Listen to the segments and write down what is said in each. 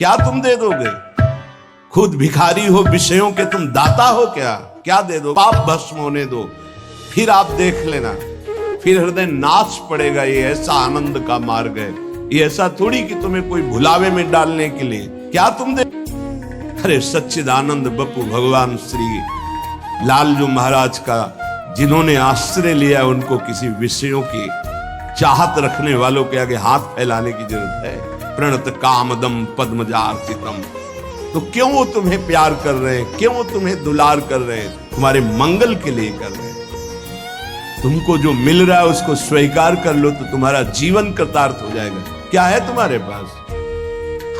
क्या तुम दे दोगे? खुद भिखारी हो, विषयों के तुम दाता हो क्या? क्या दे दो? पाप भस्म होने दो, फिर आप देख लेना, फिर हृदय नाच पड़ेगा। ये ऐसा आनंद का मार्ग है, ये ऐसा थोड़ी कि तुम्हें कोई भुलावे में डालने के लिए। क्या तुम दे? अरे सच्चिदानंद बप्पू भगवान श्री लालजू महाराज का जिन्होंने आश्रय लिया, उनको किसी विषयों की चाहत रखने वालों के आगे हाथ फैलाने की जरूरत है? प्रणत कामदम पद्मजार्चितम। तो क्यों वो तुम्हें प्यार कर रहे हैं, क्यों वो तुम्हें दुलार कर रहे हैं? तुम्हारे मंगल के लिए कर रहे हैं। तुमको जो मिल रहा है उसको स्वीकार कर लो तो तुम्हारा जीवन कृतार्थ हो जाएगा। क्या है तुम्हारे पास?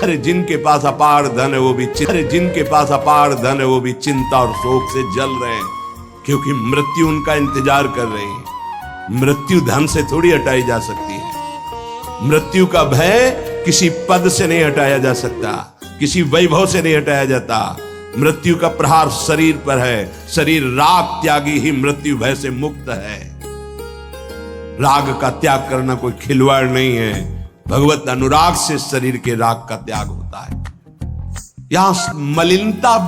अरे जिनके पास अपार धन है वो भी चिंता और शोक से जल रहे हैं, क्योंकि मृत्यु उनका इंतजार कर रही है। मृत्यु धन से थोड़ी हटाई जा सकती है। मृत्यु का भय किसी पद से नहीं हटाया जा सकता, किसी वैभव से नहीं हटाया जाता। मृत्यु का प्रहार शरीर पर है। शरीर राग त्यागी ही मृत्यु भय से मुक्त है। राग का त्याग करना कोई खिलवाड़ नहीं है। भगवत अनुराग से शरीर के राग का त्याग होता है। यहां मलिनता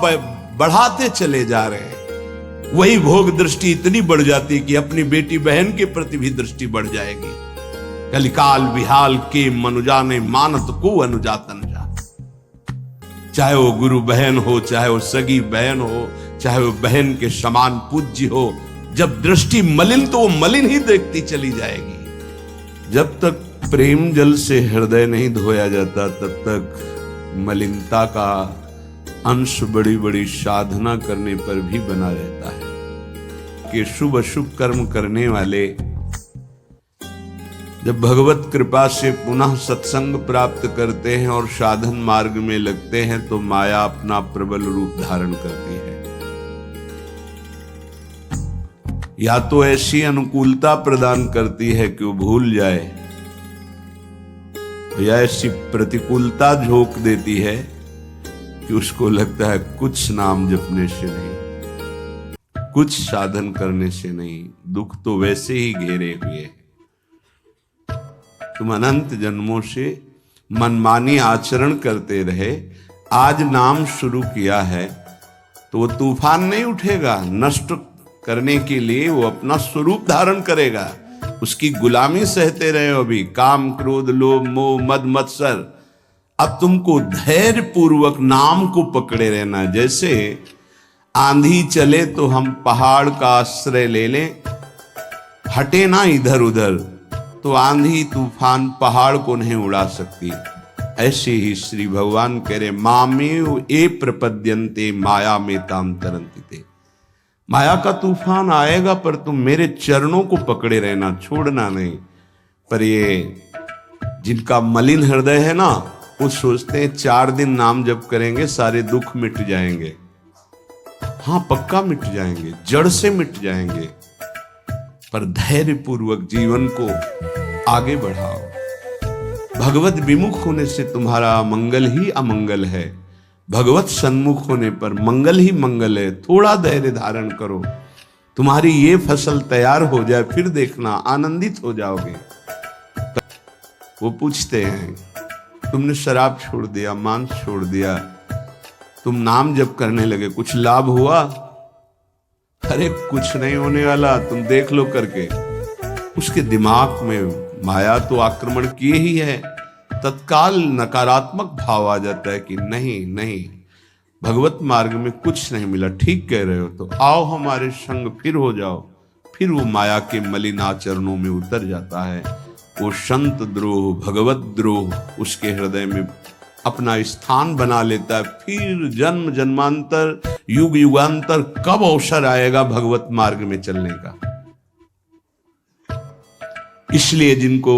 बढ़ाते चले जा रहे हैं। वही भोग दृष्टि इतनी बढ़ जाती है कि अपनी बेटी बहन के प्रति भी दृष्टि बढ़ जाएगी। कलिकाल विहाल के मनुजा ने मानत को अनुजा तनुजा। चाहे वो गुरु बहन हो, चाहे वो सगी बहन हो, चाहे वो बहन के समान पूज्य हो, जब दृष्टि मलिन तो वो मलिन ही देखती चली जाएगी। जब तक प्रेम जल से हृदय नहीं धोया जाता तब तक मलिनता का अंश बड़ी बड़ी साधना करने पर भी बना रहता है। कि शुभ अशुभ कर्म करने वाले जब भगवत कृपा से पुनः सत्संग प्राप्त करते हैं और साधन मार्ग में लगते हैं तो माया अपना प्रबल रूप धारण करती है। या तो ऐसी अनुकूलता प्रदान करती है कि वो भूल जाए, या ऐसी प्रतिकूलता झोंक देती है कि उसको लगता है कुछ नाम जपने से नहीं, कुछ साधन करने से नहीं, दुख तो वैसे ही घेरे हुए है। तुम अनंत जन्मों से मनमानी आचरण करते रहे, आज नाम शुरू किया है तो वो तूफान नहीं उठेगा। नष्ट करने के लिए वो अपना स्वरूप धारण करेगा। उसकी गुलामी सहते रहे हो अभी, काम क्रोध लोभ मोह मद मत्सर। अब तुमको धैर्य पूर्वक नाम को पकड़े रहना। जैसे आंधी चले तो हम पहाड़ का आश्रय ले लें, हटे ना इधर उधर, तो आंधी तूफान पहाड़ को नहीं उड़ा सकती। ऐसे ही श्री भगवान कह रहे मामेव ए प्रपद्यन्ते माया में ताम तरंतिते। माया का तूफान आएगा पर तुम मेरे चरणों को पकड़े रहना, छोड़ना नहीं। पर ये जिनका मलिन हृदय है ना, वो सोचते हैं 4 दिन नाम जप करेंगे सारे दुख मिट जाएंगे। हाँ पक्का मिट जाएंगे, जड़ से मिट जाएंगे, पर धैर्य पूर्वक जीवन को आगे बढ़ाओ। भगवत विमुख होने से तुम्हारा अमंगल ही अमंगल है, भगवत सन्मुख होने पर मंगल ही मंगल है। थोड़ा धैर्य धारण करो, तुम्हारी ये फसल तैयार हो जाए, फिर देखना आनंदित हो जाओगे। वो पूछते हैं तुमने शराब छोड़ दिया, मांस छोड़ दिया, तुम नाम जप करने लगे, कुछ लाभ हुआ? अरे कुछ नहीं होने वाला, तुम देख लो करके। उसके दिमाग में माया तो आक्रमण किए ही है। तत्काल नकारात्मक भाव आ जाता है कि नहीं नहीं, भगवत मार्ग में कुछ नहीं मिला, ठीक कह रहे हो, तो आओ हमारे संग, फिर हो जाओ। फिर वो माया के मलिन आचरणों में उतर जाता है। वो संत द्रोह भगवत द्रोह उसके हृदय में अपना स्थान बना लेता है। फिर जन्म जन्मांतर युग युगांतर कब अवसर आएगा भगवत मार्ग में चलने का। इसलिए जिनको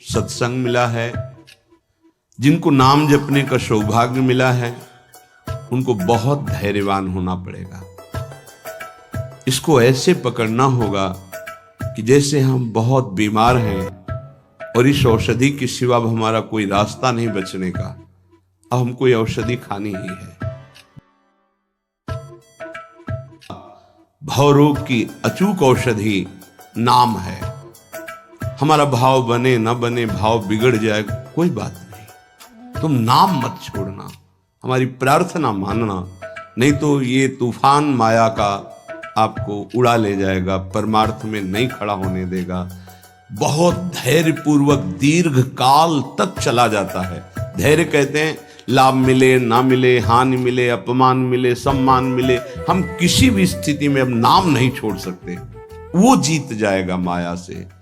सत्संग मिला है, जिनको नाम जपने का सौभाग्य मिला है, उनको बहुत धैर्यवान होना पड़ेगा। इसको ऐसे पकड़ना होगा कि जैसे हम बहुत बीमार हैं और इस औषधि के सिवा अब हमारा कोई रास्ता नहीं बचने का, अब हमको ये औषधि खानी ही है। भवरोग की अचूक औषधि नाम है। हमारा भाव बने न बने, भाव बिगड़ जाए, कोई बात नहीं। तुम नाम मत छोड़ना, हमारी प्रार्थना मानना, नहीं तो ये तूफान माया का आपको उड़ा ले जाएगा, परमार्थ में नहीं खड़ा होने देगा। बहुत धैर्यपूर्वक दीर्घ काल तक चला जाता है। धैर्य कहते हैं लाभ मिले ना मिले, हानि मिले, अपमान मिले, सम्मान मिले, हम किसी भी स्थिति में अब नाम नहीं छोड़ सकते। वो जीत जाएगा माया से।